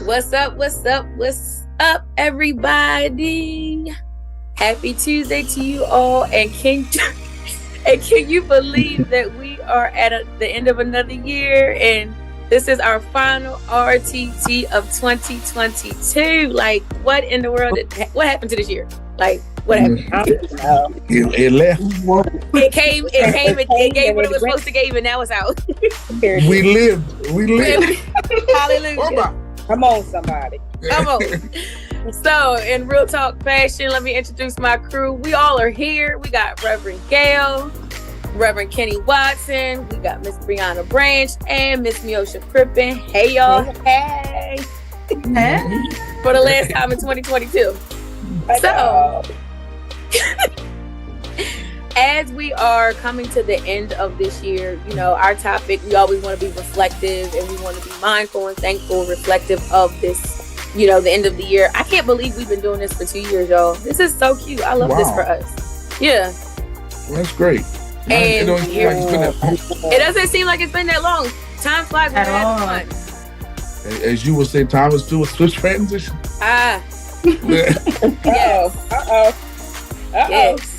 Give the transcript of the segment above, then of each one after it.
What's up? What's up? What's up, everybody? Happy Tuesday to you all. And can you believe that we are at the end of another year, and this is our final RTT of 2022? Like, what in the world? What happened to this year? Like, what happened? It left. It came. It gave what it was supposed to give, and now it's out. We lived. Hallelujah. Come on, somebody. Come on. So, in real talk fashion, let me introduce my crew. We all are here. We got Reverend Gail, Reverend Kenny Watson, we got Miss Brianna Branch, and Miss Miosha Crippen. Hey, y'all. Hey. For the last time in 2022. So, as we are coming to the end of this year, you know, our topic, we always want to be reflective, and we want to be mindful and thankful, reflective of this, you know, the end of the year. I can't believe we've been doing this for 2 years, y'all. This is so cute. I love this for us. Yeah. Well, that's great. And it doesn't seem like it's been that long. Time flies when you're having fun. As you would say, time is still a switch transition. Yes. Yes.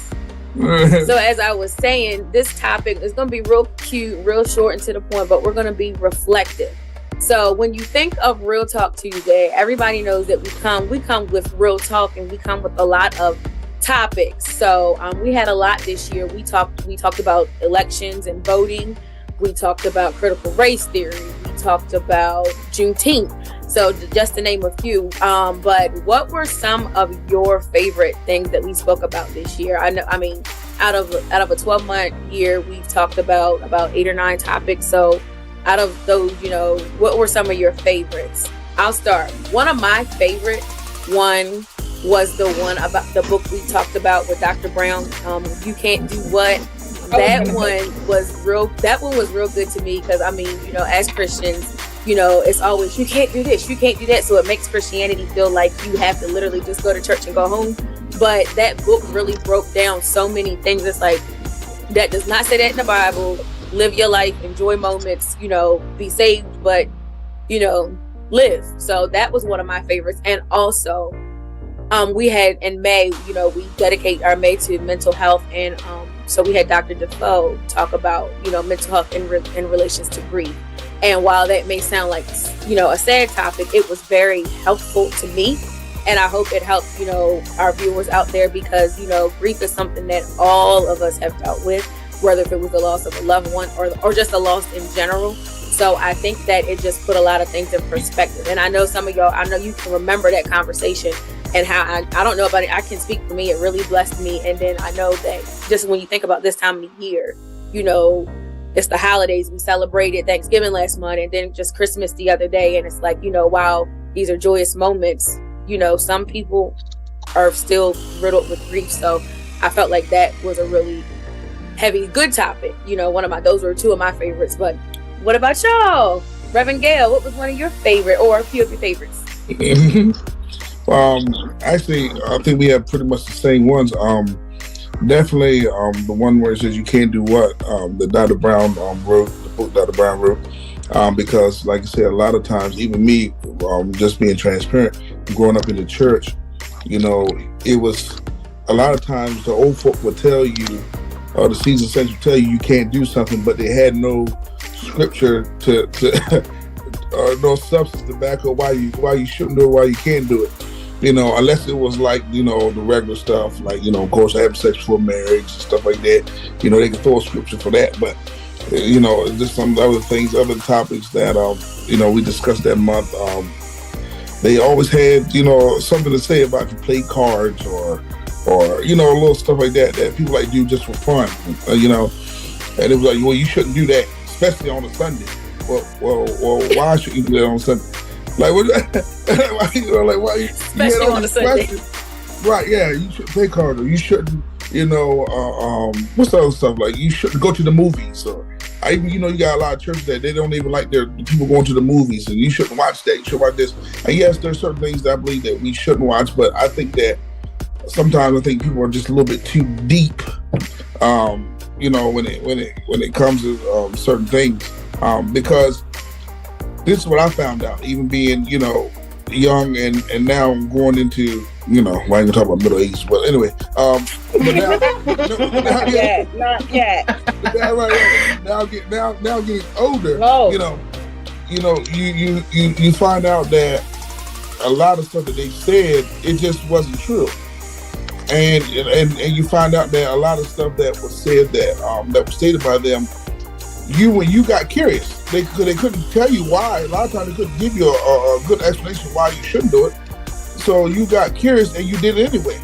So as I was saying, this topic is going to be real cute, real short and to the point, but we're going to be reflective. So when you think of Real Talk Tuesday, everybody knows that we come with real talk, and we come with a lot of topics. So we had a lot this year. We talked about elections and voting. We talked about critical race theory. We talked about Juneteenth. So just to name a few. But what were some of your favorite things that we spoke about this year? I mean, out of a 12-month year, we talked about 8 or 9 topics. So out of those, you know, what were some of your favorites? I'll start. One of my favorite one was the one about the book we talked about with Dr. Brown. You Can't Do What. That one was real good to me, because I mean, you know, as Christians, you know, it's always, you can't do this, you can't do that. So it makes Christianity feel like you have to literally just go to church and go home. But that book really broke down so many things. It's like, that does not say that in the Bible. Live your life, enjoy moments, you know, be saved, but, you know, live. So that was one of my favorites. And also, we had in May, you know, we dedicate our May to mental health, and so we had Dr. Defoe talk about, you know, mental health in relations to grief. And while that may sound like, you know, a sad topic, it was very helpful to me, and I hope it helped, you know, our viewers out there, because, you know, grief is something that all of us have dealt with, whether if it was the loss of a loved one or just a loss in general. So I think that it just put a lot of things in perspective. And I know some of y'all, I know you can remember that conversation, and how I don't know about it. I can speak for me. It really blessed me. And then I know that just when you think about this time of the year, you know, it's the holidays. We celebrated Thanksgiving last month, and then just Christmas the other day. And it's like, you know, while these are joyous moments, you know, some people are still riddled with grief. So I felt like that was a really heavy, good topic. You know, those were 2 of my favorites. But what about y'all? Reverend Gail, what was one of your favorite, or a few of your favorites? Actually, I think we have pretty much the same ones. Definitely the one where it says you can't do what, that Dr. Brown wrote, the book Dr. Brown wrote, because like I said, a lot of times, even me, just being transparent, growing up in the church, you know, it was a lot of times the old folk would tell you, or the seasoned saints would tell you can't do something, but they had no scripture to no substance to back up why you shouldn't do it, why you can't do it. You know, unless it was like, you know, the regular stuff, like, you know, of course, having sex before marriage and stuff like that. You know, they can throw a scripture for that. But, you know, just some other things, other topics that, you know, we discussed that month. They always had, you know, something to say about you play cards or, you know, little stuff like that people like do just for fun, you know. And it was like, well, you shouldn't do that, especially on a Sunday. Well, why should you do that on Sunday? Like, what? You know, like, why? Especially on a Sunday. Right? Yeah, you should play cards. Or you shouldn't. You know, what's the other stuff? Like, you shouldn't go to the movies. Or you know, you got a lot of churches that they don't even like the people going to the movies, and you shouldn't watch that. You should watch this. And yes, there's certain things that I believe that we shouldn't watch, but I think that sometimes people are just a little bit too deep. You know, when it comes to certain things, because this is what I found out, even being, you know, young and now I'm going into, you know, I ain't gonna talk about middle age, but anyway, but now, not yet. Now getting older, no. you find out that a lot of stuff that they said, it just wasn't true. And you find out that a lot of stuff that was said that was stated by them, when you got curious, they couldn't tell you why. A lot of times they couldn't give you a good explanation why you shouldn't do it. So you got curious and you did it anyway.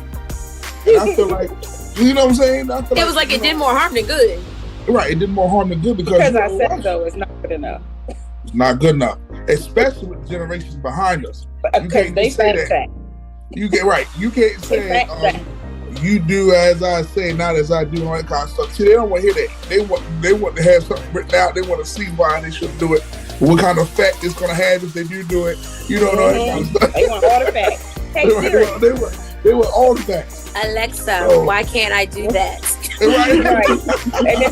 And I feel like, you know what I'm saying? It was like it did more harm than good. Right, it did more harm than good because I said so. It's not good enough. It's not good enough, especially with generations behind us. Because they say that. You get right. You can't say you do as I say, not as I do, all that kind of stuff. See, they don't want to hear that. They want to have something written out. They want to see why they should do it. What kind of effect it's going to have if they do it. You know, all that kind of stuff. They want all the facts. Hey, they want all the facts. Alexa, why can't I do that? Right. And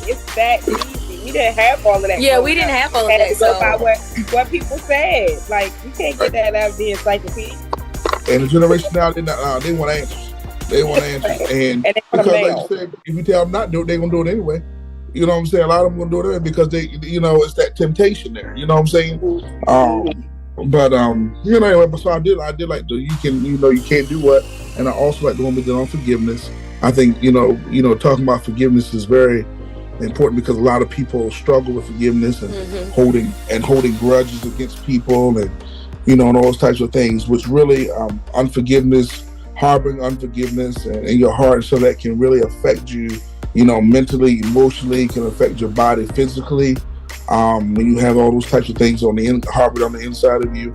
it's that easy. We didn't have all of that. Yeah, we didn't have all of that. So by what people said, like you can't get that out of the encyclopedia. And the generation now, they want answers. They want answers, and because like you said, if you tell them not to do it, they're gonna do it anyway. You know what I'm saying? A lot of them gonna do it anyway because they, it's that temptation there. You know what I'm saying? But anyway. So I did like you can't do what, and I also like the one we did on forgiveness. I think talking about forgiveness is very important because a lot of people struggle with forgiveness and holding grudges against people and and all those types of things, which really unforgiveness. Harboring unforgiveness in your heart, so that can really affect you, mentally, emotionally, can affect your body physically. When you have all those types of things harbored on the inside of you.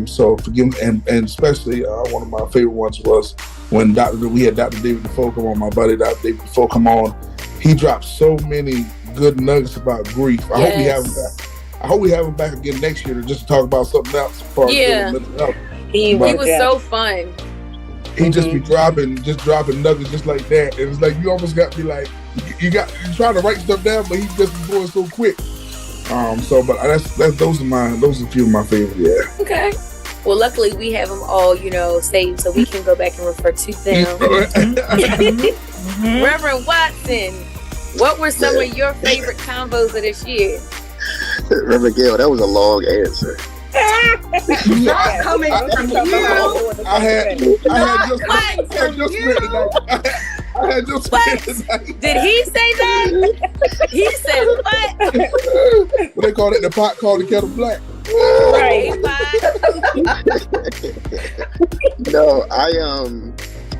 So forgiveness, and especially one of my favorite ones was when we had Dr. David Defoe come on, my buddy Dr. David Defoe come on. He dropped so many good nuggets about grief. I hope we have him back. I hope we have him back again next year to just talk about something else. He was so fun. He just be dropping nuggets just like that, and it's like you almost got to be like you're trying to write stuff down, but he just be going so quick. But those are a few of my favorites. Yeah. Okay. Well, luckily we have them all, saved, so we can go back and refer to them. Reverend Watson, what were some of your favorite combos of this year? Reverend Gail, that was a long answer. Not coming from you. I had just tonight. Did he say that? He said what? What they call it? The pot called the kettle black. Right. No,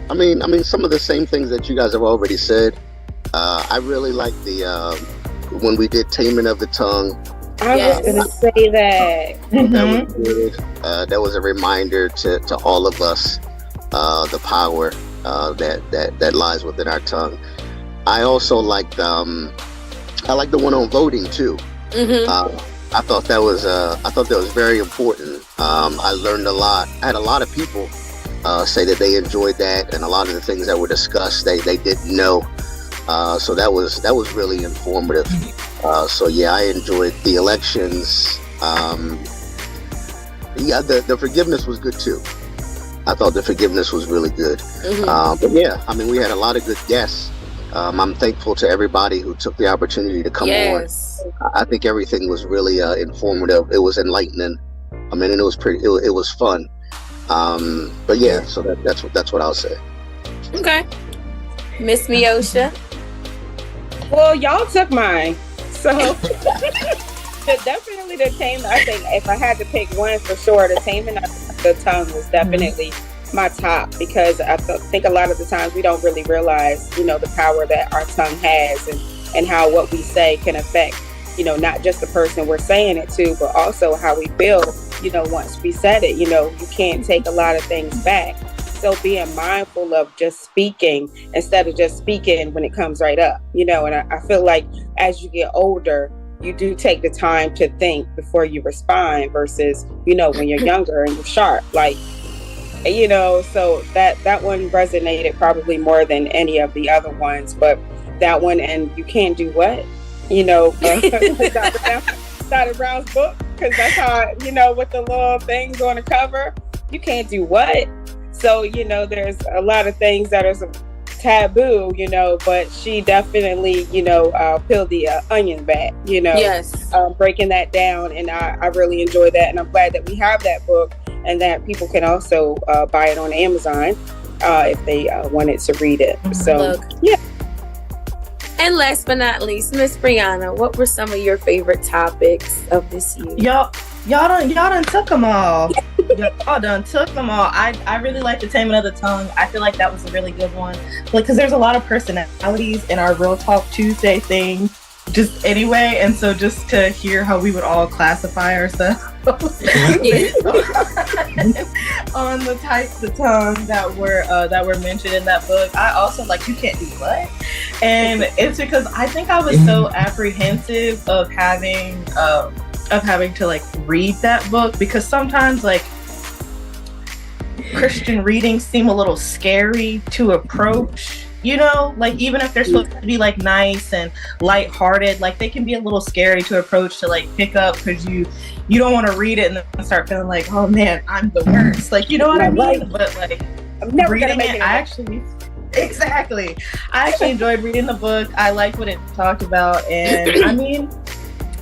I mean, some of the same things that you guys have already said. I really like when we did Taming of the Tongue. I was going to say that. That was good. That was a reminder to all of us the power that lies within our tongue. I also liked I like the one on voting too. I thought that was very important. I learned a lot. I had a lot of people say that they enjoyed that, and a lot of the things that were discussed they didn't know. So that was really informative. So yeah, I enjoyed the elections. The forgiveness was good too. I thought the forgiveness was really good. But yeah, I mean, we had a lot of good guests. I'm thankful to everybody who took the opportunity to come on. I think everything was really informative. It was enlightening. I mean, and it was fun. But yeah, so that's what I'll say. Okay, Miss Miosha. Well, y'all took mine. So definitely the Taming. I think if I had to pick one for sure, the Taming of the Tongue was definitely my top, because I think a lot of the times we don't really realize, the power that our tongue has and how what we say can affect, not just the person we're saying it to, but also how we feel, once we said it. You can't take a lot of things back. So being mindful of just speaking instead of just speaking when it comes right up, and I feel like as you get older, you do take the time to think before you respond versus, when you're younger and you're sharp, so that one resonated probably more than any of the other ones, but that one, and you can't do what, Dr. Brown's book. because that's how, with the little things on the cover, you can't do what. So, there's a lot of things that are taboo, but she definitely, peeled the onion back, Yes. Breaking that down. And I really enjoy that. And I'm glad that we have that book and that people can also buy it on Amazon if they wanted to read it. So, yeah. And last but not least, Miss Brianna, what were some of your favorite topics of this year? Y'all done took them all. Y'all done took them all. I really like the Taming of the Tongue. I feel like that was a really good one. Because there's a lot of personalities in our Real Talk Tuesday thing, just anyway. And so just to hear how we would all classify ourselves on the types of tongue that were mentioned in that book. I also you can't do what? And it's because I think I was so apprehensive of having to read that book, because sometimes Christian readings seem a little scary to approach, even if they're supposed to be nice and lighthearted, they can be a little scary to approach, to pick up, because you don't want to read it and then start feeling like, oh man, I'm the worst, you know what I mean? But I'm never reading it, I actually enjoyed reading the book. I liked what it talked about, and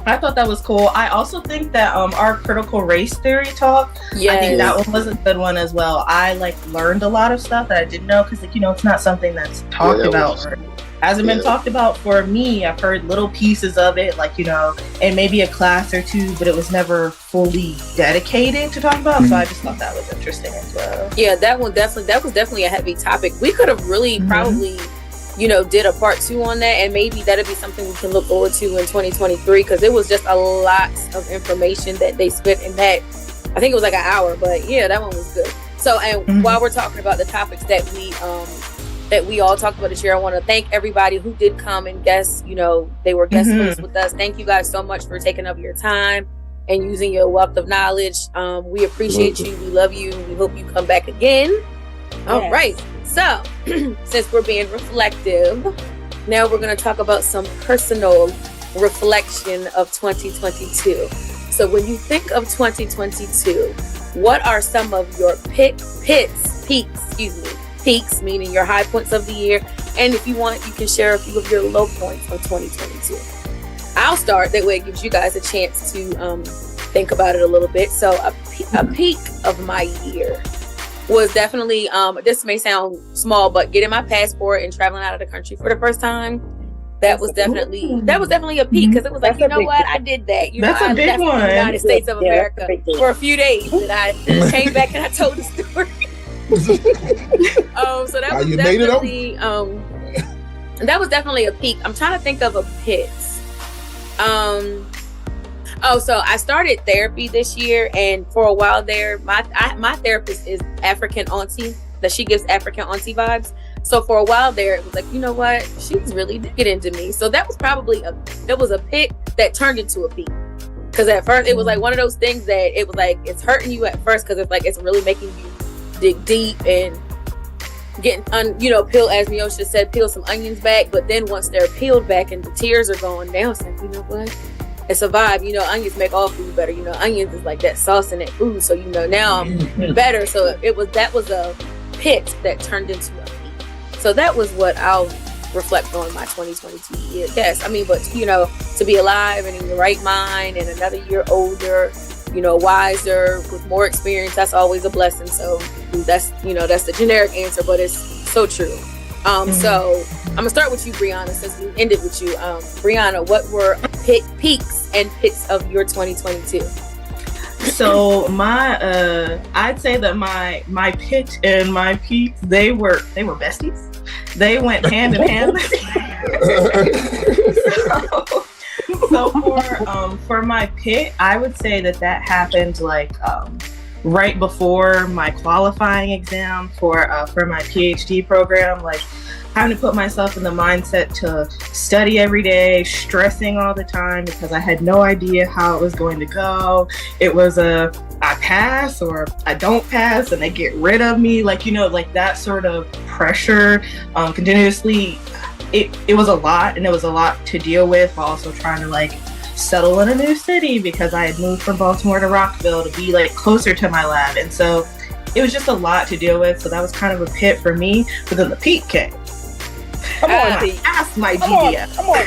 I thought that was cool. I also think that our critical race theory talk, I think that one was a good one as well. I learned a lot of stuff that I didn't know, because it's not something that's talked about or hasn't been talked about for me. I've heard little pieces of it, and maybe a class or two, but it was never fully dedicated to talk about. So I just thought that was interesting as well. Yeah, that was definitely a heavy topic. We could have really probably did a part 2 on that, and maybe that'll be something we can look forward to in 2023, because it was just a lot of information that they spent in that. I think it was an hour, but yeah, that one was good. So, and while we're talking about the topics that we all talked about this year, I want to thank everybody who did come and guest. They were guest hosts with us. Thank you guys so much for taking up your time and using your wealth of knowledge. We appreciate you. We love you. We hope you come back again. Yes. All right. So, since we're being reflective, now we're going to talk about some personal reflection of 2022. So, when you think of 2022, what are some of your peaks, meaning your high points of the year? And if you want, you can share a few of your low points of 2022. I'll start. That way it gives you guys a chance to think about it a little bit. So, a peak of my year was definitely, this may sound small, but getting my passport and traveling out of the country for the first time. That was definitely a peak, because it was what? I did that. That's a big one. The United States of America for a few days, and I came back and I told the story. So that was definitely, that was definitely a peak. I'm trying to think of a pit. So I started therapy this year, and for a while there, my therapist is African auntie, that she gives African auntie vibes. So for a while there, it was what? She's really digging into me. So that was probably a pick that turned into a peak. Because at first it was one of those things that it was it's hurting you at first, because it's really making you dig deep and getting peel, as Miosha said, peel some onions back. But then once they're peeled back and the tears are going down, it's what? It's a vibe. Onions make all food better. Onions is that sauce in that food. So now I'm better. So that was a pit that turned into a peak. So that was what I'll reflect on my 2022 year. Yes, but to be alive and in your right mind and another year older, wiser, with more experience, that's always a blessing. So that's the generic answer, but it's so true. So I'm gonna start with you, Brianna, since we ended with you. Brianna, what were peaks and pits of your 2022? So I'd say that my pitch and my peaks, they were besties. They went hand in hand. So for my pit, I would say that happened right before my qualifying exam for my PhD program. Having to put myself in the mindset to study every day, stressing all the time because I had no idea how it was going to go. It was I pass or I don't pass and they get rid of me. That sort of pressure continuously. It was a lot, and it was a lot to deal with while also trying to settle in a new city because I had moved from Baltimore to Rockville to be like closer to my lab. And so it was just a lot to deal with. So that was kind of a pit for me. But then the peak came. Come on, I passed my GDF. Come on.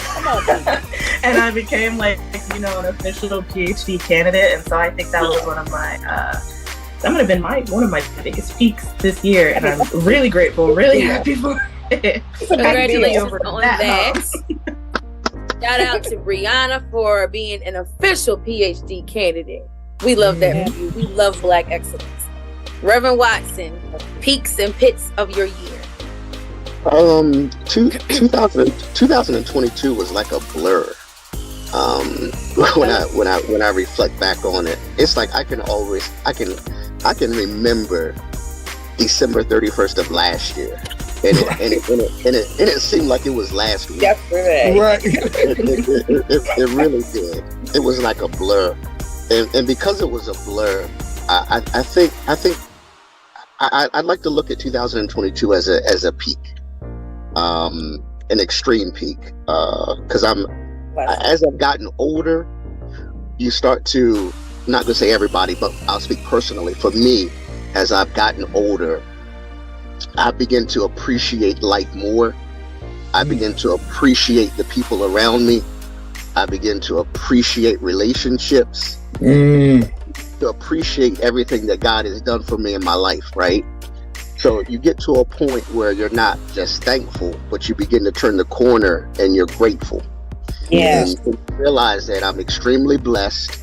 And I became like, you know, an official PhD candidate. And so I think that was one of my, that would have been one of my biggest peaks this year. And I'm really grateful, really happy for it. Congratulations on that. Shout out to Brianna for being an official PhD candidate. We love that for you. We love Black excellence. Reverend Watson, peaks and pits of your year. 2022 was like a blur. When I reflect back on it, it's like I can remember December 31st of last year, and it seemed like it was last week. Yesterday, Right. It really did. It was like a blur, and because it was a blur, I think I'd like to look at 2022 as a peak. An extreme peak, because as I've gotten older, you start to, not to say everybody, but I'll speak personally. For me, as I've gotten older, I begin to appreciate life more. I begin to appreciate the people around me. I begin to appreciate relationships, to appreciate everything that God has done for me in my life, right? So you get to a point where you're not just thankful, but you begin to turn the corner and you're grateful. yeah. And you realize that I'm extremely blessed.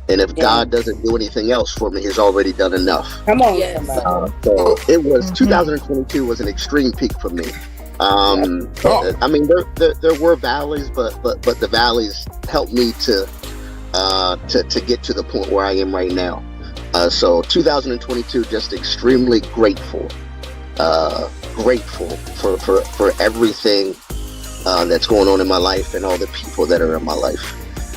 And if God doesn't do anything else for me, He's already done enough. Come on, Yes. somebody. So it was 2022 was an extreme peak for me. I mean, there were valleys, but the valleys helped me to get to the point where I am right now. So 2022, just extremely grateful for everything that's going on in my life and all the people that are in my life.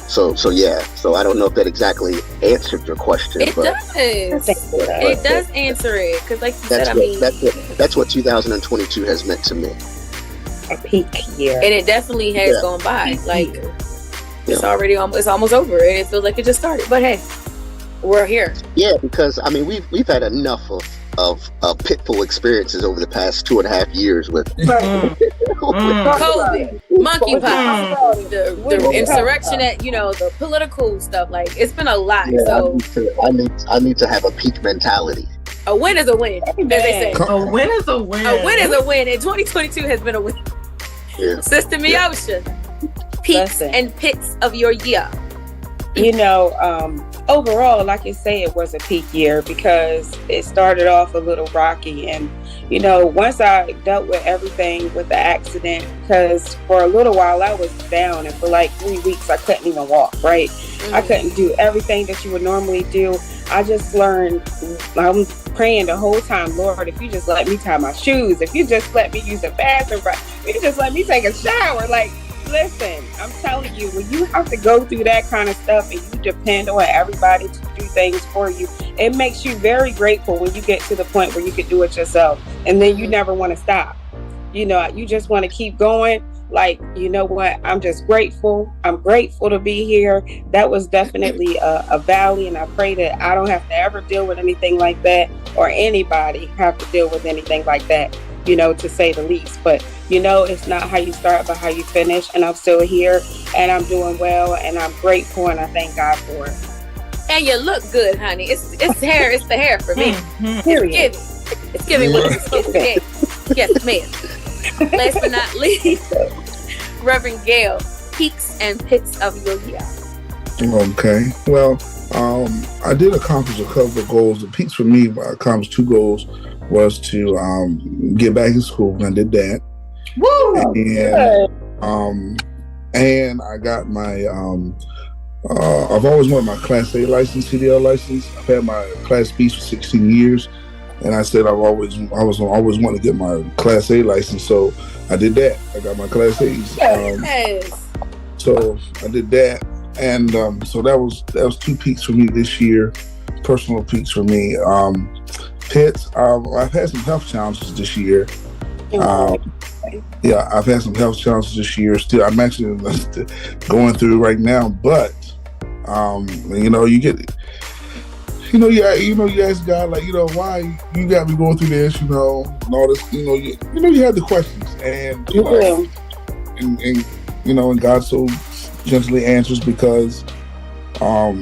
So yeah. So I don't know if that exactly answered your question. It does. It does answer it, because like you said, that's what 2022 has meant to me. A peak year, and it definitely has gone by. Like it's almost over, and it feels like it just started. But hey, we're here. Yeah, because I mean we've had enough of pitful experiences over the past 2.5 years with COVID, monkeypox, the insurrection, at the political stuff. Like it's been a lot. Yeah, so I need to have a peak mentality. a win is a win, as they say. A win is a win. A win is a win, and 2022 has been a win. Yeah. Sister Miosha, peaks and pits of your year. Overall, like you say, it was a peak year because it started off a little rocky. And, once I dealt with everything with the accident, because for a little while I was down, and for like 3 weeks I couldn't even walk, right? I couldn't do everything that you would normally do. I just learned, I'm praying the whole time, Lord, if you just let me tie my shoes, if you just let me use the bathroom, if you just let me take a shower, like, listen, I'm telling you, when you have to go through that kind of stuff and you depend on everybody to do things for you, it makes you very grateful when you get to the point where you can do it yourself. And then you never want to stop. You just want to keep going. Like, you know what? I'm just grateful. I'm grateful to be here. That was definitely a valley. And I pray that I don't have to ever deal with anything like that, or anybody have to deal with anything like that, to say the least. But it's not how you start, but how you finish. And I'm still here, and I'm doing well, and I'm grateful, and I thank God for it. And you look good, honey. It's hair. It's the hair for me. Period. It's giving what it's giving. Yes, ma'am. Last but not least, Reverend Gail, peaks and pits of your year. Okay. Well, I did accomplish a couple of goals. The peaks for me, I accomplished 2 goals. Was to get back in school, and I did that. Woo! And I got my I've always wanted my Class A license, CDL license. I've had my Class B for 16 years, and I said I always wanted to get my Class A license, so I did that. I got my Class A's. So I did that, and so that was 2 peaks for me this year, personal peaks for me. Pits. I've had some health challenges this year. I've had some health challenges this year. Still, I'm actually going through right now. But you get, you ask God, like, why you got me going through this, and all this, you have the questions, and and God so gently answers because of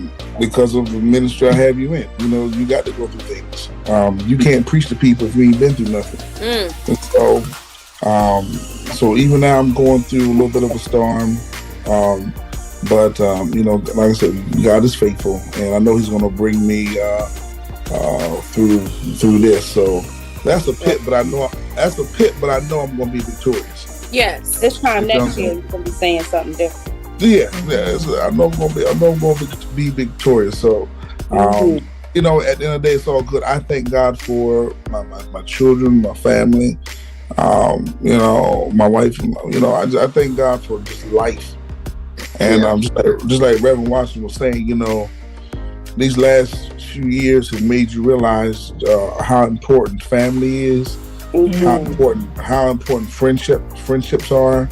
the ministry I have you in. You got to go through things. You can't preach to people if you ain't been through nothing. And so even now I'm going through a little bit of a storm. But like I said, God is faithful, and I know He's going to bring me through this. So that's a pit, but I know I'm going to be victorious. Yes. This time next year, you're going to be saying something different. Yeah. I know I'm going to be victorious. So, at the end of the day, it's all good. I thank God for my children, my family, my wife. I thank God for just life. And just like Reverend Watson was saying, these last few years have made you realize how important family is, how important friendships are,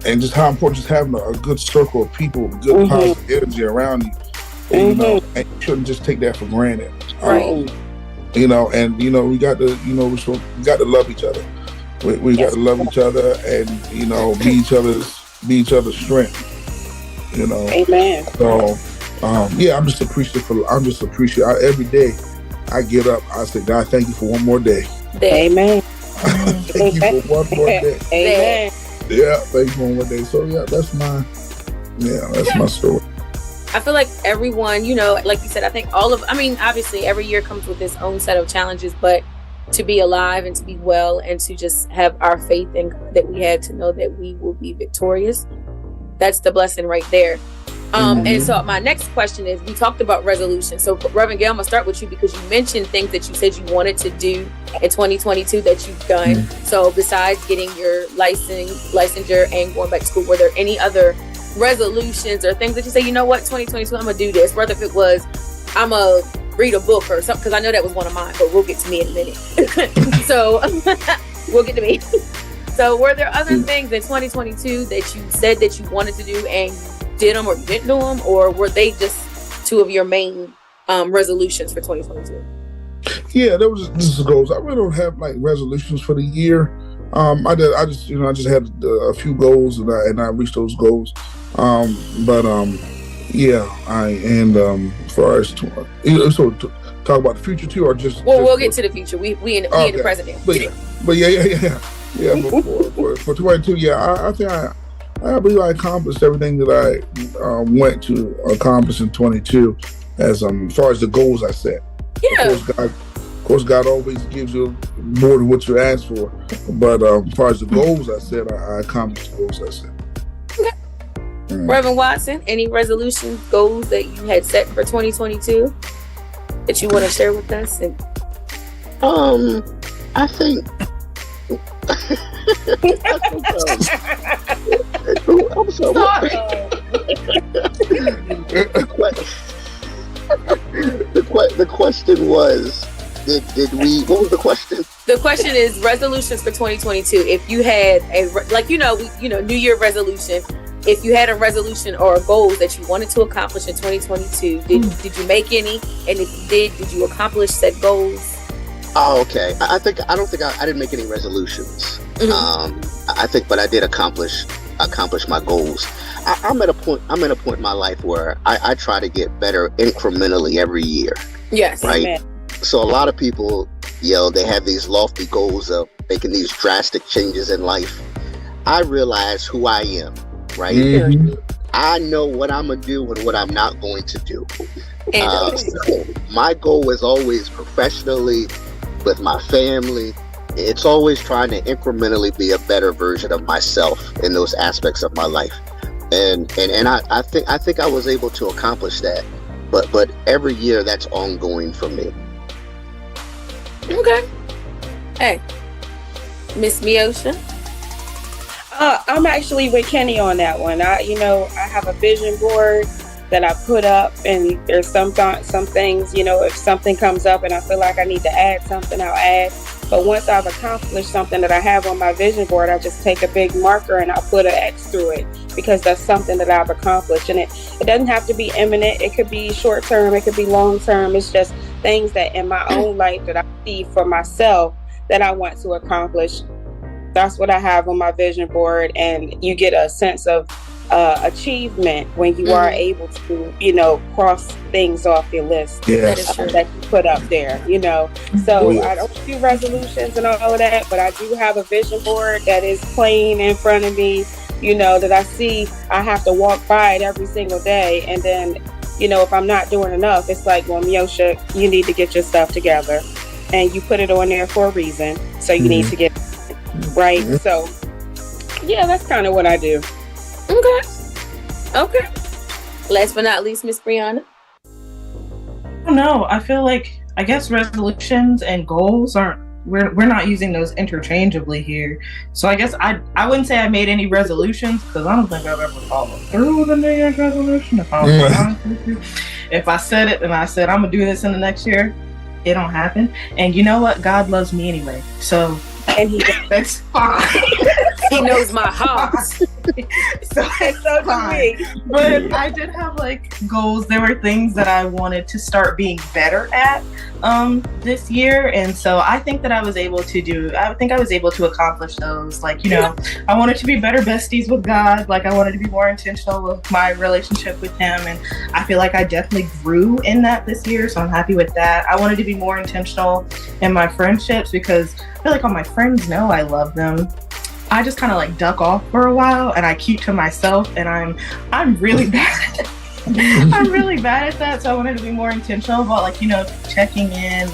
and just how important just having a good circle of people with good positive energy around you. And, and you shouldn't just take that for granted. Right. We got to love each other. We got to love each other, and be each other's strength. Amen. So I'm just appreciative. Every day I get up, I say, God, thank you for one more day. Amen. Thank you for one more day. Amen. Yeah, thank you for one more day. So that's my story. I feel like everyone, like you said, I think obviously every year comes with its own set of challenges, but to be alive and to be well and to just have our faith in that we have to know that we will be victorious. That's the blessing right there. And so my next question is, we talked about resolution. So Reverend Gail, I'm gonna start with you because you mentioned things that you said you wanted to do in 2022 that you've done. So besides getting your licensure and going back to school, were there any other resolutions or things that you say, 2022, I'm gonna do this, whether if it was, I'm gonna read a book or something, because I know that was one of mine, but we'll get to me in a minute. So we'll get to me. So were there other things in 2022 that you said that you wanted to do and you did them or you didn't do them, or were they just two of your main resolutions for 2022? Yeah, this is goals. I really don't have like resolutions for the year. I just had a few goals and I reached those goals. As far as so talk about the future too, or just we'll get to the future. We in the present. For 22, I think I believe I accomplished everything that I went to accomplish in 22 as far as the goals I set. Yeah. Of course, God always gives you more than what you ask for. But as far as the goals I set, I accomplished the goals I set. Okay. Reverend Watson, any resolution goals that you had set for 2022 that you want to share with us? I think. I'm sorry. The question was, did we? What was the question? The question is resolutions for 2022. If you had New Year resolution. If you had a resolution or a goal that you wanted to accomplish in 2022, did you make any? And if you did you accomplish said goals? Oh, okay. I don't think I didn't make any resolutions. But I did accomplish my goals. I'm at a point in my life where I try to get better incrementally every year. Yes. Right. Amen. So a lot of people, they have these lofty goals of making these drastic changes in life. I realize who I am. Right. I know what I'm gonna do and what I'm not going to do. My goal is always professionally, with my family. It's always trying to incrementally be a better version of myself in those aspects of my life. And I think I was able to accomplish that. But every year that's ongoing for me. Okay. Hey, Miss Miosha. I'm actually with Kenny on that one. I have a vision board that I put up, and there's some things, if something comes up and I feel like I need to add something, I'll add. But once I've accomplished something that I have on my vision board, I just take a big marker and I put an X through it, because that's something that I've accomplished. And it doesn't have to be imminent. It could be short term. It could be long term. It's just things that in my own life that I see for myself that I want to accomplish. That's what I have on my vision board. And you get a sense of achievement when you are able to, cross things off your list that you put up there, So I don't do resolutions and all of that, but I do have a vision board that is plain in front of me, that I see. I have to walk by it every single day. And then, if I'm not doing enough, it's like, well, Miosha, you need to get your stuff together. And you put it on there for a reason. So you need to get it right. So, yeah, that's kind of what I do. Okay. Last but not least, Miss Brianna. No, I feel like, I guess resolutions and goals we're not using those interchangeably here. So I guess I wouldn't say I made any resolutions, because I don't think I've ever followed through with a New Year's resolution. If I was honest with you, if I said it and I said I'm gonna do this in the next year, it don't happen. And you know what? God loves me anyway. So that's fine. He knows my heart. So it's fine. But I did have goals. There were things that I wanted to start being better at this year, and so I think that I was able to accomplish those. I wanted to be better besties with God. I wanted to be more intentional with my relationship with Him, and I feel like I definitely grew in that this year, so I'm happy with that. I wanted to be more intentional in my friendships, because I feel like all my friends know I love them. I just kind of duck off for a while and I keep to myself, and I'm really bad. I'm really bad at that. So I wanted to be more intentional about checking in,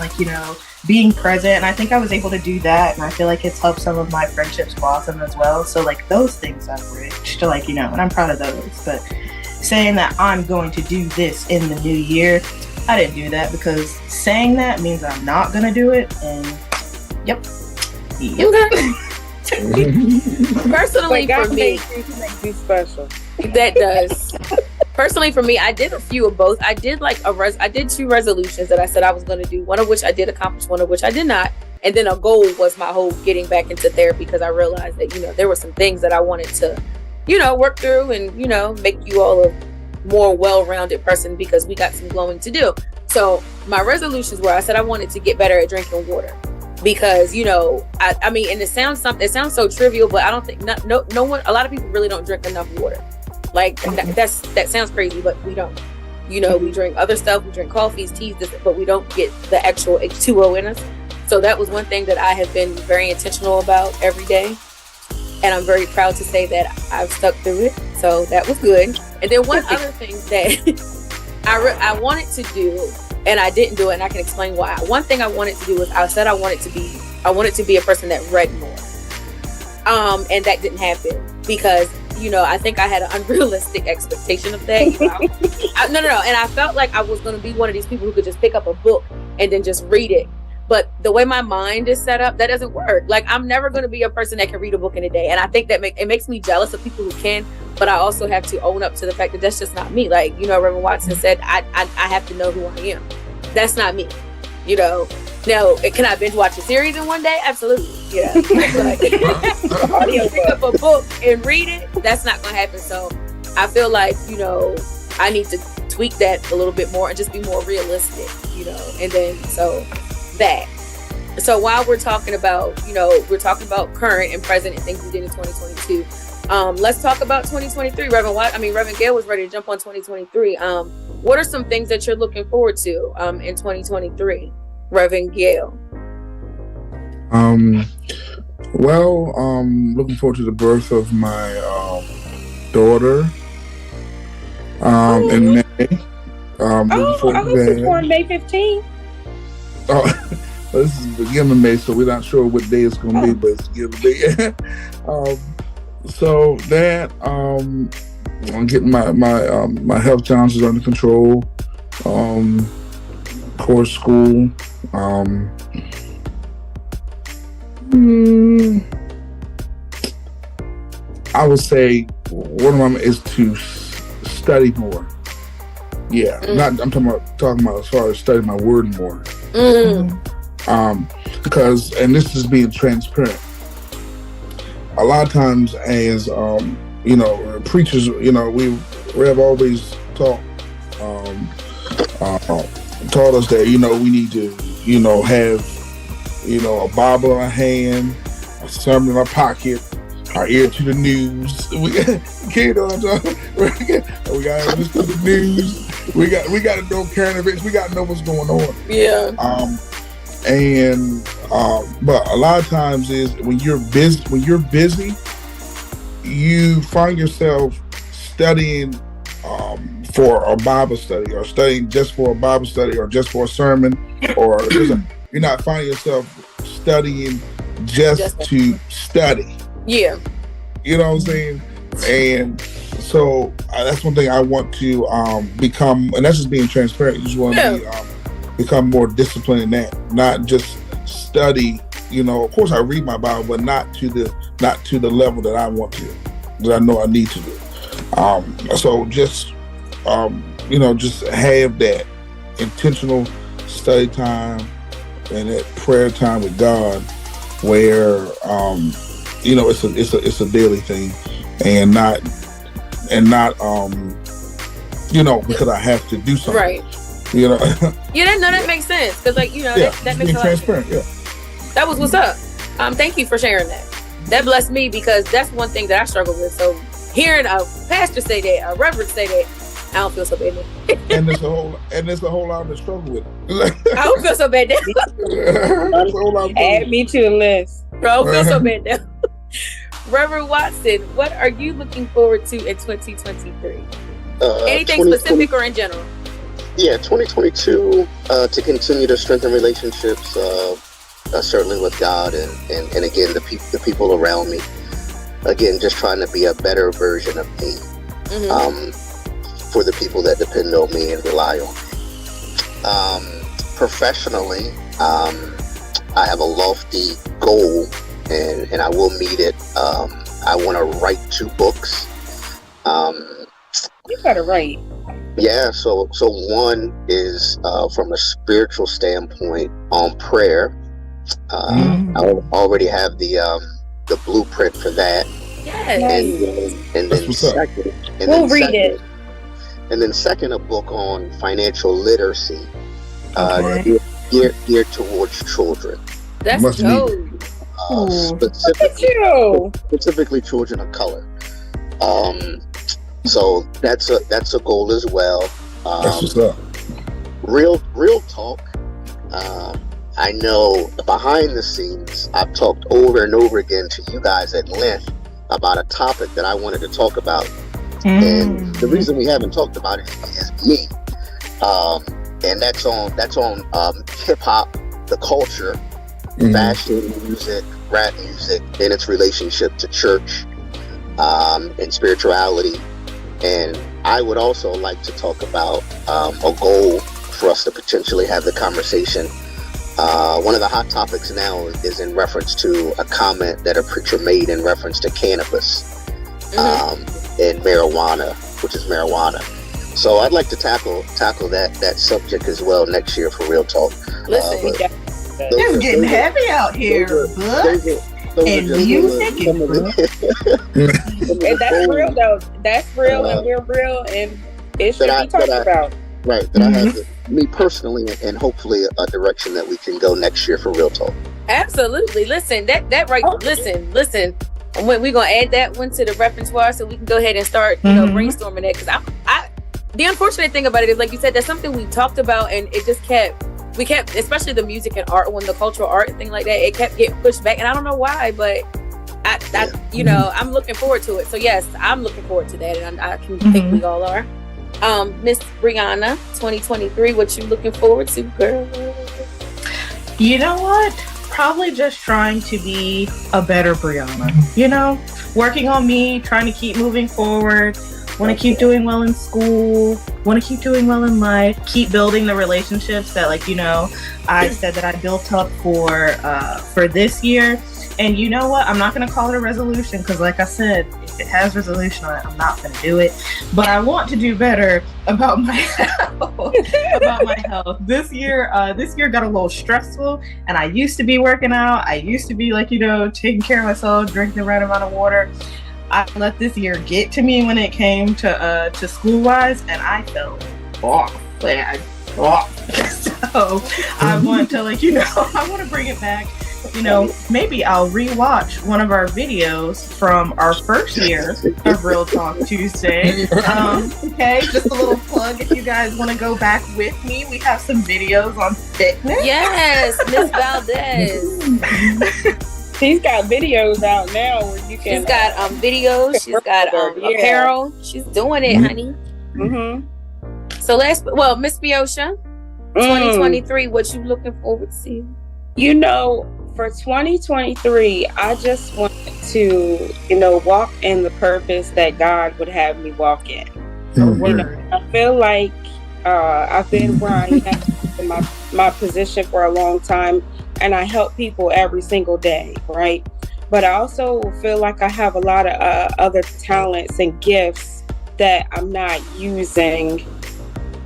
being present. And I think I was able to do that. And I feel like it's helped some of my friendships blossom as well. So those things I've reached and I'm proud of those. But saying that I'm going to do this in the new year, I didn't do that, because saying that means I'm not going to do it. And yep. Okay. Personally, for me, makes you special. That does. Personally, for me, I did a few of both. I did I did 2 resolutions that I said I was going to do. One of which I did accomplish, one of which I did not. And then a goal was my whole getting back into therapy, because I realized that there were some things that I wanted to, work through and make you all a more well-rounded person, because we got some growing to do. So my resolutions were, I said I wanted to get better at drinking water. Because I mean, and it sounds so trivial, but I don't think no one, a lot of people really don't drink enough water. That sounds crazy, but we don't. We drink other stuff, we drink coffees, teas, but we don't get the actual H2O in us. So that was one thing that I have been very intentional about every day, and I'm very proud to say that I've stuck through it. So that was good. And then one other thing that I wanted to do, and I didn't do it, and I can explain why. One thing I wanted to do was, I said I wanted to be a person that read more. And that didn't happen, because I think I had an unrealistic expectation of that. No. And I felt like I was going to be one of these people who could just pick up a book and then just read it. But the way my mind is set up, that doesn't work. I'm never going to be a person that can read a book in a day. And I think that it makes me jealous of people who can. But I also have to own up to the fact that that's just not me. Reverend Watson said, I have to know who I am. That's not me. Now, can I binge watch a series in one day? Absolutely. Pick up a book and read it. That's not going to happen. So I feel like, I need to tweak that a little bit more and just be more realistic, and then So while we're talking about, current and present and things we did in 2022, let's talk about 2023. Reverend Gail was ready to jump on 2023. What are some things that you're looking forward to in 2023, Reverend Gail? Looking forward to the birth of my daughter in May. I hope she's born May 15th. Oh, this is the beginning of May, so we're not sure what day it's going to be, but it's the beginning of May. So that I'm getting my health challenges under control. Course school. I would say one of them is to study more. Yeah, I'm talking about as far as studying my word more. Because, and this is being transparent, a lot of times as preachers, we have always taught us that we need to have a Bible in our hand, a sermon in our pocket, our ear to the news. We gotta listen to the news. We got to know current events. We got to know what's going on. Yeah. But a lot of times is when you're busy, you find yourself studying for a Bible study, or studying just for a Bible study, or just for a sermon, or you're not finding yourself studying just to study. Yeah. You know what I'm saying? And so that's one thing I want to become, and that's just being transparent. You just want to become more disciplined in that, not just study. Of course I read my Bible, but not to the level that I want to, that I know I need to do. So just just have that intentional study time and that prayer time with God, where it's a daily thing, and not because I have to do something. Right. Yeah, that makes sense, because that makes a lot of sense. Yeah. That was what's up. Thank you for sharing that. That blessed me, because that's one thing that I struggle with. So hearing a pastor say that, a reverend say that, I don't feel so bad now. and there's a whole lot of struggle with it. I don't feel so bad now. Add me to the list. I don't feel so bad now. Reverend Watson, what are you looking forward to in 2023? Anything specific or in general? Yeah, 2022, to continue to strengthen relationships, certainly with God and again, the people around me. Again, just trying to be a better version of me, for the people that depend on me and rely on me. Professionally, I have a lofty goal, and I will meet it. I want to write 2 books. You gotta write. Yeah, so one is from a spiritual standpoint on prayer. I already have the blueprint for that. Yes. And then second, We'll read it. And then second, a book on financial literacy, geared towards children. That's dope. Specifically children of color. So that's a goal as well. That's what's up. Real talk. I know behind the scenes, I've talked over and over again to you guys at length about a topic that I wanted to talk about. And the reason we haven't talked about it is me. And that's on hip hop, the culture, fashion, music, rap music, and its relationship to church, and spirituality. And I would also like to talk about a goal for us to potentially have the conversation. One of the hot topics now is in reference to a comment that a preacher made in reference to cannabis and marijuana, which is marijuana. So I'd like to tackle that subject as well next year for Real Talk. Listen, it's getting heavy out here, and music. And that's real though. That's real, and we're real, and it should be talked about. Right. That I have me personally, and hopefully a direction that we can go next year for Real Talk. Absolutely. Listen, that right. Listen. We're gonna add that one to the repertoire so we can go ahead and start, brainstorming that. Because the unfortunate thing about it is, like you said, that's something we talked about, and it just we kept, especially the music and art, when the cultural art thing like that, it kept getting pushed back, and I don't know why, but I'm looking forward to it. So yes, I'm looking forward to that, and I can think we all are. Miss Brianna, 2023, what you looking forward to, girl? You know what? Probably just trying to be a better Brianna. Working on me, trying to keep moving forward. Want to keep doing well in school. Want to keep doing well in life. Keep building the relationships that, I said that I built up for this year. And you know what? I'm not going to call it a resolution because, like I said, it has resolution on it. I'm not going to do it, but I want to do better about my health. This year got a little stressful, and I used to be working out. I used to be like, taking care of myself, drinking the right amount of water. I let this year get to me when it came to school wise, and I fell off. So I want to I want to bring it back. Maybe I'll rewatch one of our videos from our first year of Real Talk Tuesday. Okay, just a little plug if you guys want to go back with me. We have some videos on fitness. Yes, Miss Valdez. She's got videos out now where you can. She's got videos. She's got apparel. She's doing it, honey. Mm-hmm. So Miss Biosha, 2023. What you looking forward to? For 2023, I just want to, walk in the purpose that God would have me walk in. I feel like I've been where I am in my position for a long time, and I help people every single day, right? But I also feel like I have a lot of other talents and gifts that I'm not using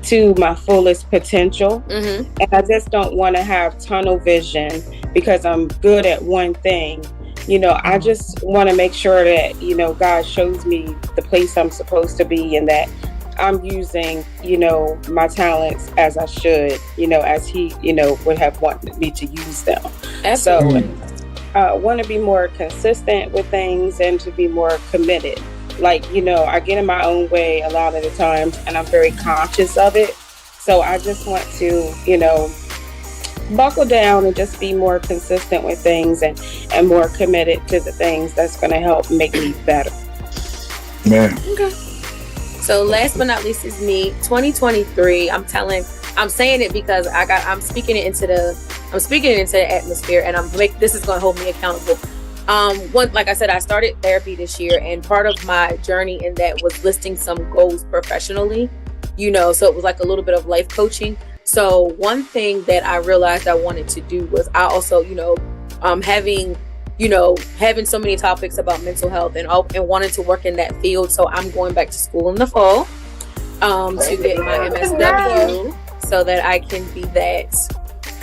to my fullest potential. Mm-hmm. And I just don't want to have tunnel vision because I'm good at one thing. I just want to make sure that, God shows me the place I'm supposed to be, and that I'm using, my talents as I should, as He, would have wanted me to use them. Absolutely. So I want to be more consistent with things and to be more committed. I get in my own way a lot of the times, and I'm very conscious of it. So I just want to, buckle down and just be more consistent with things and more committed to the things that's going to help make me better. Man. Okay. So last but not least is me. 2023. I'm saying it because I'm speaking it into the atmosphere, and this is going to hold me accountable. Like I said, I started therapy this year, and part of my journey in that was listing some goals professionally, so it was like a little bit of life coaching. So one thing that I realized I wanted to do was I also, having so many topics about mental health and wanting to work in that field. So I'm going back to school in the fall to get my MSW so that I can be that.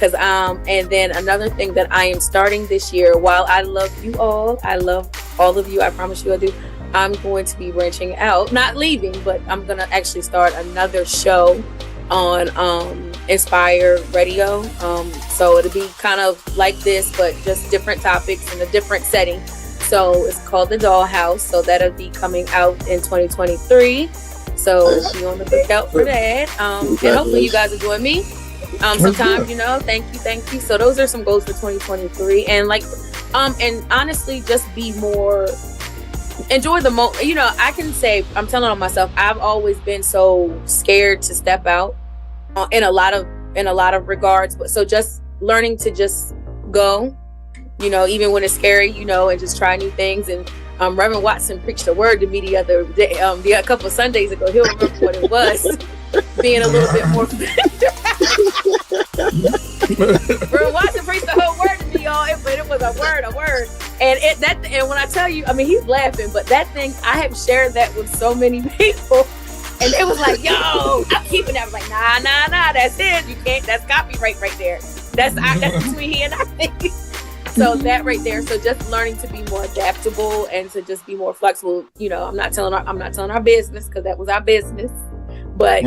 And then another thing that I am starting this year, while I love you all, I love all of you, I promise you I do, I'm going to be branching out, not leaving, but I'm going to actually start another show on Inspire Radio. So it'll be kind of like this, but just different topics in a different setting. So it's called The Dollhouse. So that'll be coming out in 2023. So be on the lookout for that. And hopefully you guys will join me. Sometimes, thank you. So those are some goals for 2023. And and honestly, just be more, enjoy the moment. I can say, I'm telling on myself, I've always been so scared to step out in a lot of regards. But so just learning to just go, even when it's scary, and just try new things. And Reverend Watson preached a word to me the other day, a couple of Sundays ago. He'll remember what it was. Being a little bit more. Reverend Watson preached the whole word to me, y'all. But it was a word. And when I tell you, he's laughing, but that thing, I have shared that with so many people. And it was like, yo, I'm keeping that. I was like, nah, that's it. You can't, that's copyright right there. That's between he and I. So that right there. So just learning to be more adaptable and to just be more flexible. I'm not telling our business, because that was our business. But,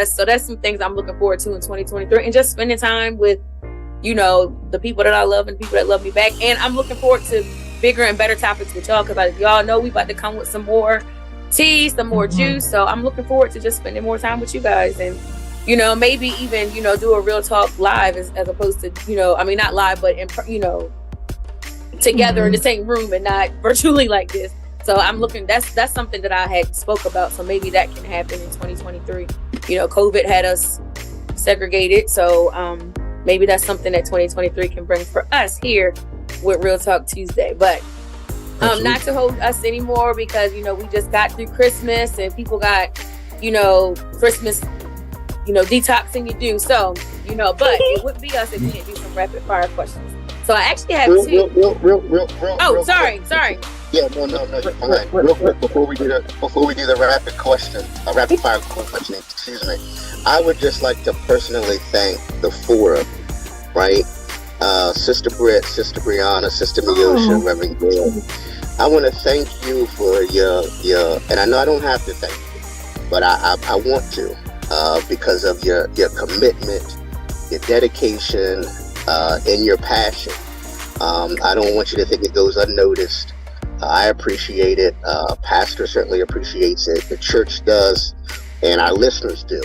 so that's some things I'm looking forward to in 2023, and just spending time with, the people that I love and people that love me back. And I'm looking forward to bigger and better topics with y'all, because y'all know we about to come with some more tea, some more juice. So I'm looking forward to just spending more time with you guys, and maybe even do a Real Talk live as opposed to not live, but together in the same room and not virtually like this. So I'm looking, that's something that I had spoke about, so maybe that can happen in 2023. COVID had us segregated, so maybe that's something that 2023 can bring for us here with Real Talk Tuesday. But not to hold us anymore, because we just got through Christmas and people got Christmas detoxing to do. So but it wouldn't be us if we didn't do some rapid fire questions. So I actually have two. Real, sorry. Yeah, no, you're fine. Real quick, before we do the rapid fire question, excuse me, I would just like to personally thank the forum, right? Sister Britt, Sister Brianna, Sister Miosha, Reverend Gail. I want to thank you for your, and I know I don't have to thank you, but I want to, because of your commitment, your dedication, and your passion. I don't want you to think it goes unnoticed. I appreciate it. Pastor certainly appreciates it. The church does, and our listeners do.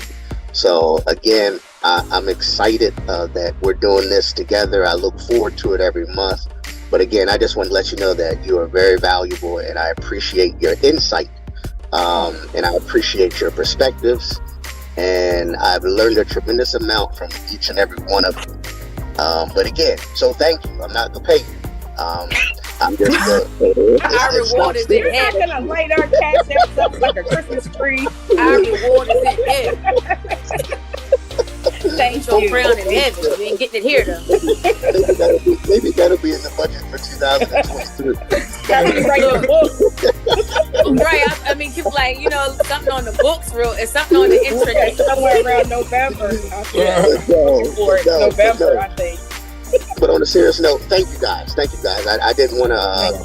So again, I'm excited that we're doing this together. I look forward to it every month. But again, I just want to let you know that you are very valuable, and I appreciate your insight, and I appreciate your perspectives. And I've learned a tremendous amount from each and every one of you. But again, so thank you. I'm not gonna pay you. I'm just our reward is in We're not heaven. gonna light our cash apps up like a Christmas tree. Our reward is in heaven. Thank Your you. crown in heaven. You ain't getting it here though. maybe that'll be in the budget for 2023. Gotta be writing a book. Right. I mean, keep like, something on the books, it's something on the intranet. Somewhere around November. November, I think. But on a serious note, thank you guys. I didn't want to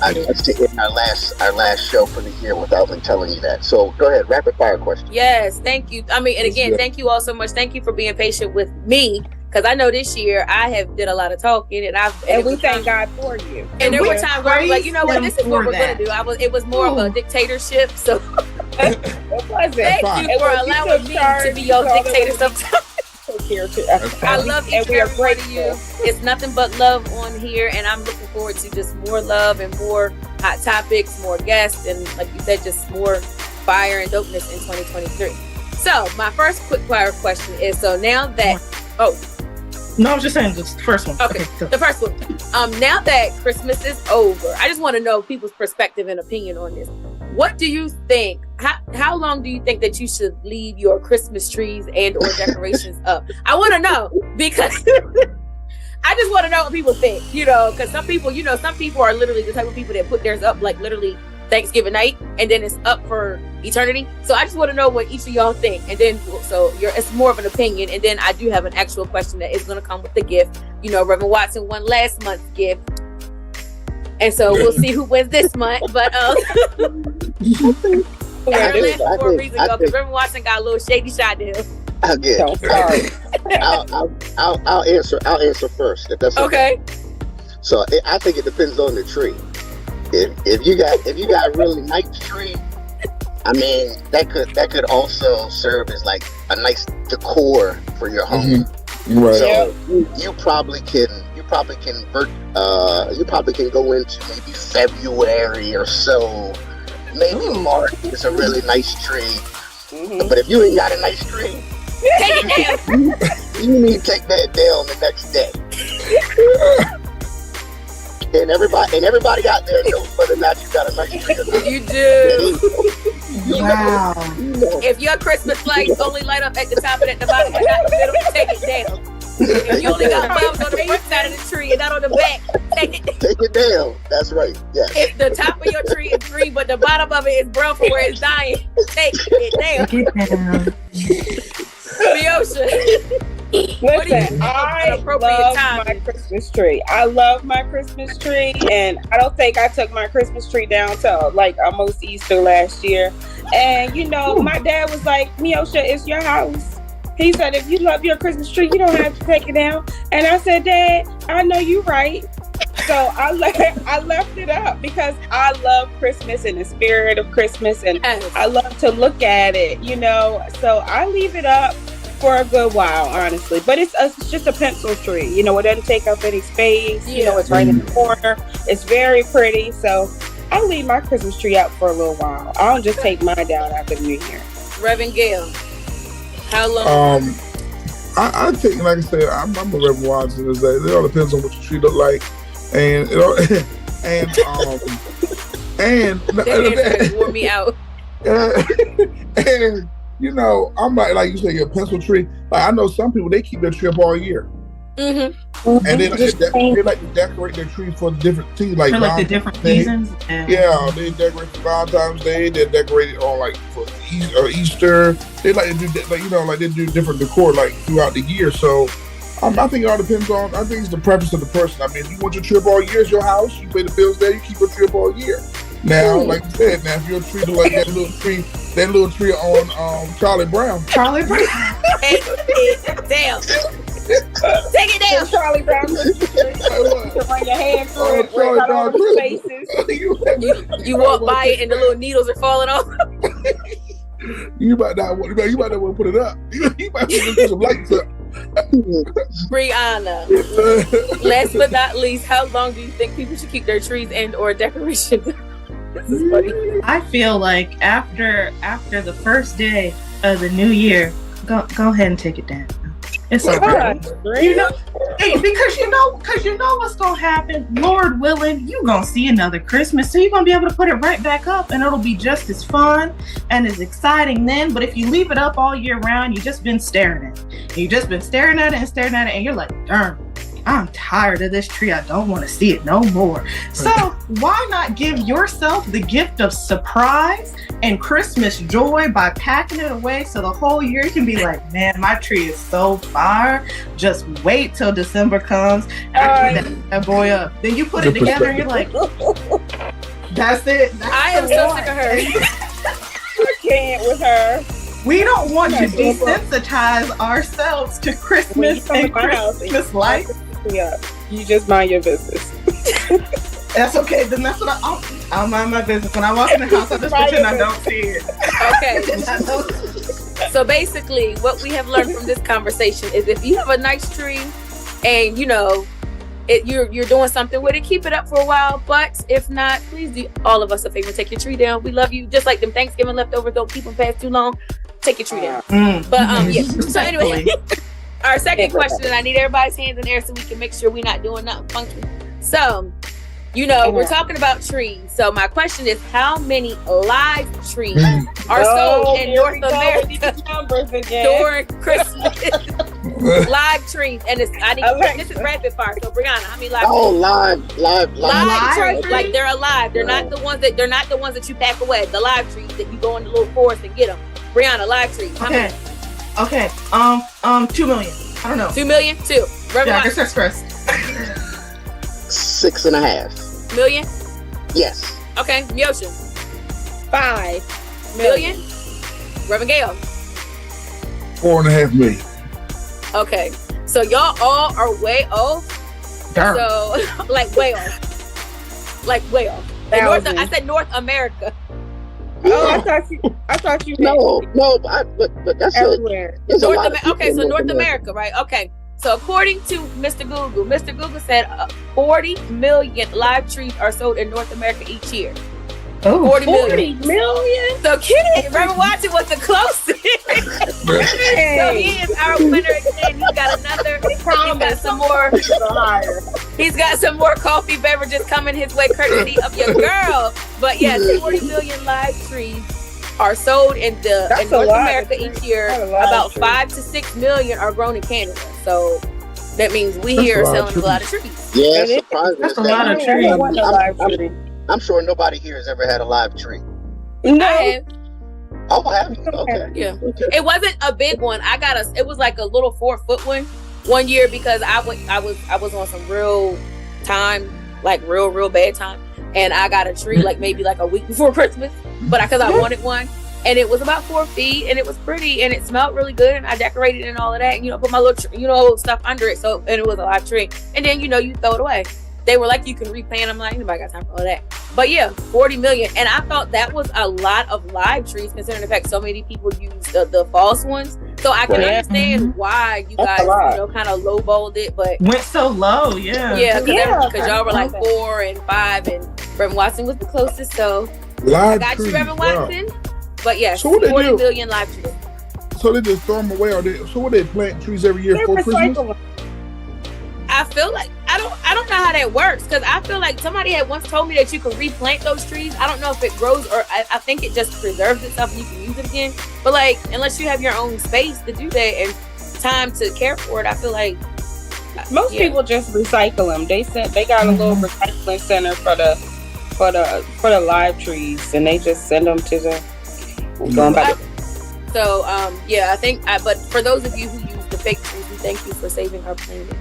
end our last show for the year without me telling you that. So go ahead, rapid fire question. Yes, thank you. I mean, and again, thank you all so much. Thank you for being patient with me, because I know this year I have did a lot of talking, and we thank God for you. And there were times where I was like, you know what, this is what we're gonna do. It was more of a dictatorship. So it wasn't. Thank you for allowing me to be your dictator sometimes. I love each and every one of you. It's nothing but love on here, and I'm looking forward to just more love and more hot topics, more guests, and like you said, just more fire and dopeness in 2023. So my first quick fire question is: so now that no, I was just saying the first one. Okay, the first one. Now that Christmas is over, I just want to know people's perspective and opinion on this. What do you think? How long do you think that you should leave your Christmas trees and or decorations up? I want to know, because I just want to know what people think. Because some people are literally the type of people that put theirs up like literally Thanksgiving night, and then it's up for eternity. So I just want to know what each of y'all think, and then it's more of an opinion, and then I do have an actual question that is going to come with the gift. Reverend Watson won last month's gift, and so we'll see who wins this month. But I left for a reason, because Reverend Watson got a little shady shot to him. Again, sorry. I'll answer first, if that's okay. So I think it depends on the tree. If you got a really nice tree, I mean that could also serve as like a nice decor for your home. Mm-hmm. Right. So you probably can go into maybe February or so. Maybe March is a really nice tree. Mm-hmm. But if you ain't got a nice tree, take it down. You need to take that down the next day. And everybody out there knows whether or not you got a nice tree or not. You do. Wow. If your Christmas lights only light up at the top and at the bottom and not in the middle, take it down. If you only got bulbs on the front side of the tree and not on the back, take it down. That's right. Yes. If the top of your tree is green but the bottom of it is brown for where it's dying, take it down. Take it down. Miosha. Listen, I love my Christmas tree. I love my Christmas tree, and I don't think I took my Christmas tree down till like almost Easter last year. And my dad was like, "Miosha, it's your house." He said, "If you love your Christmas tree, you don't have to take it down." And I said, "Dad, I know you're right." So I left it up because I love Christmas and the spirit of Christmas, and I love to look at it, So I leave it up for a good while, honestly. But it's just a pencil tree, it doesn't take up any space. It's right in the corner. It's very pretty. So I leave my Christmas tree out for a little while. I don't just take mine down after New Year. Reverend Gail, how long? I think, like I said, I'm a Reverend Watson. It all depends on what your tree look like, and it all, and wore me out. And I'm like you say, your pencil tree. Like I know some people, they keep their tree up all year. Mm-hmm. And they like to decorate their tree for different things, like the different seasons. Yeah, they decorate for Valentine's Day. They decorate it on like for Easter. They like to do like they do different decor like throughout the year. So I think it all depends on. I think it's the preference of the person. I mean, if you want your tree up all year, it's your house. You pay the bills there. You keep your tree up all year. Now, like you said, now if your tree look like that little tree on Charlie Brown. Damn. Take it down, Charlie Brown. Run your hand through it. You walk by it and the little needles are falling off. You might not want to put it up. You might want to put some lights up. Brianna, last but not least, how long do you think people should keep their trees and or decorations? This is funny. I feel like after the first day of the new year, go ahead and take it down. It's okay. Because you know what's gonna happen. Lord willing, you gonna see another Christmas, so you're gonna be able to put it right back up, and it'll be just as fun and as exciting then. But if you leave it up all year round, you just been staring at it. You just been staring at it, and you're like, darn, I'm tired of this tree. I don't want to see it no more. So why not give yourself the gift of surprise and Christmas joy by packing it away so the whole year you can be like, man, my tree is so fire. Just wait till December comes and put that boy up. Then you put it together and you're like, that's it. I am so sick of her. I can't with her. We don't want to desensitize ourselves to Christmas and Christmas life. Yeah, you just mind your business. That's okay. Then that's what I'll mind my business. When I walk in the house, I just pretend I don't see it. Okay. So basically, what we have learned from this conversation is if you have a nice tree and you're doing something with it, keep it up for a while. But if not, please do all of us a favor. Take your tree down. We love you. Just like them Thanksgiving leftovers, don't keep them past too long. Take your tree down. But yeah. So anyway. Our second question, and I need everybody's hands in there so we can make sure we're not doing nothing funky. So, we're talking about trees. So my question is, how many live trees are sold in North America during Christmas? Live trees, and this is rapid fire. So Brianna, how many live? Oh, live trees. Like they're alive. They're not the ones that you pack away. The live trees that you go in the little forest and get them. Brianna, live trees. How many? Okay. 2 million. I don't know. 2 million? 2. Yeah, I guess that's first. 6.5 million? Yes. Okay. Yoshin? 5 million? Reverend Gail? 4.5 million. Okay. So y'all all are way off. Darn. So way off. I said North America. Oh, I thought you meant but that's everywhere. So North America, right? Okay. So according to Mr. Google said 40 million live trees are sold in North America each year. Oh, 40 million? So Kenny, Reverend Watson was the closest. So he is our winner again. He's got another. He's got some more. He's got some more coffee beverages coming his way, courtesy of your girl. But yes, 40 million live trees are sold in North America each year. About 5 to 6 million are grown in Canada. So that means we here are selling a lot of trees. Yeah, surprising. That's a lot of trees. I'm sure nobody here has ever had a live tree. No. I have. Oh, have you? Okay. Yeah. Okay. It wasn't a big one. It was like a little 4-foot one year because I was on some real time, like real bad time. And I got a tree maybe a week before Christmas, but because I wanted one, and it was about 4 feet, and it was pretty, and it smelled really good, and I decorated and all of that, and put my little stuff under it, so and it was a live tree, and then you throw it away. They were like, you can replant. I'm like, nobody got time for all that. But yeah, 40 million, and I thought that was a lot of live trees, considering the fact so many people use the false ones. So I can understand why you guys kind of lowballed it, but went so low, yeah, because y'all were like 4 and 5, and Reverend Watson was the closest. So live got trees, you, Reverend Watson. But yes, so 40 million live trees. So they just throw them away, so what, they plant trees every year for Christmas? I feel like I don't know how that works, because I feel like somebody had once told me that you can replant those trees. I don't know if it grows, or I think it just preserves itself and you can use it again. But unless you have your own space to do that and time to care for it, I feel like Most people just recycle them. They got a little recycling center for the live trees, and they just send them to the. So I think. But for those of you who use the fake trees, we thank you for saving our planet.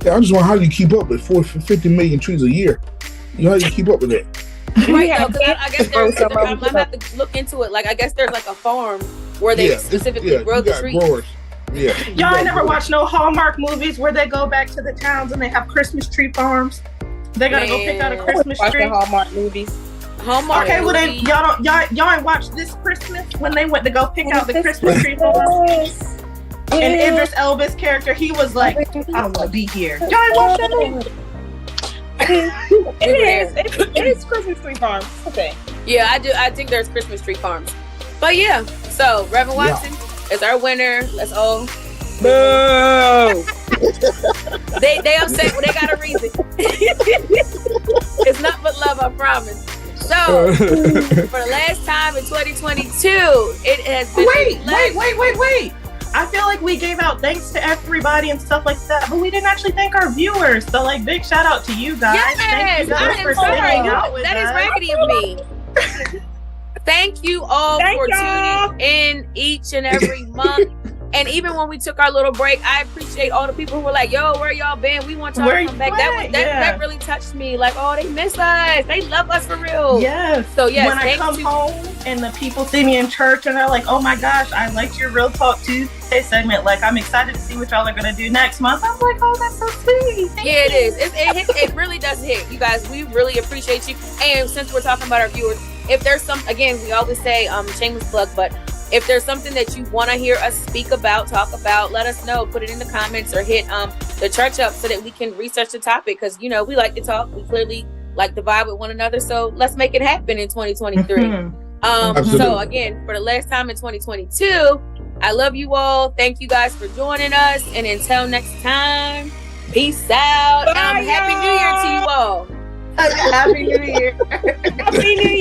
Yeah, I just wonder how you keep up with 50 million trees a year. You know how you keep up with that? Right, though, because I guess I'm gonna have to look into it. Like, I guess there's like a farm where they specifically grow the trees. Growers. Yeah. Y'all ain't never watched no Hallmark movies where they go back to the towns and they have Christmas tree farms. They gotta go pick out a Christmas tree. Hallmark movies. Hallmark. Okay, well then y'all ain't watched this Christmas when they went to go pick out the Christmas tree farm. And Idris Elba's character, he was like, I don't want to be here. Y'all ain't watched that? It is Christmas tree farms. Okay. Yeah, I do. I think there's Christmas tree farms. But yeah, so Reverend Watson is our winner. Let's all. Boo! They upset, but they got a reason. It's not but love, I promise. So for the last time in 2022, it has been. Wait. I feel like we gave out thanks to everybody and stuff like that, but we didn't actually thank our viewers. So, like, big shout out to you guys. Yes, thank you guys for sorry. sitting out with That is us. raggedy of me. Thank you all for tuning in each and every month. And even when we took our little break, I appreciate all the people who were like, yo, where y'all been? We want y'all to come back. That really touched me. Like, oh, they miss us. They love us for real. Yes. So, yes. When I come home and the people see me in church and they're like, oh my gosh, I liked your Real Talk Tuesday segment. Like, I'm excited to see what y'all are going to do next month. I'm like, oh, that's so sweet. Yeah, it is. It really does hit. You guys, we really appreciate you. And since we're talking about our viewers, if there's again, we always say shameless plug, but if there's something that you want to hear us speak about, talk about, let us know. Put it in the comments or hit the church up so that we can research the topic. Because, you know, we like to talk. We clearly like to vibe with one another. So let's make it happen in 2023. So again, for the last time in 2022, I love you all. Thank you guys for joining us. And until next time, peace out. Bye, Happy New Year to you all. Happy New Year. Happy New Year.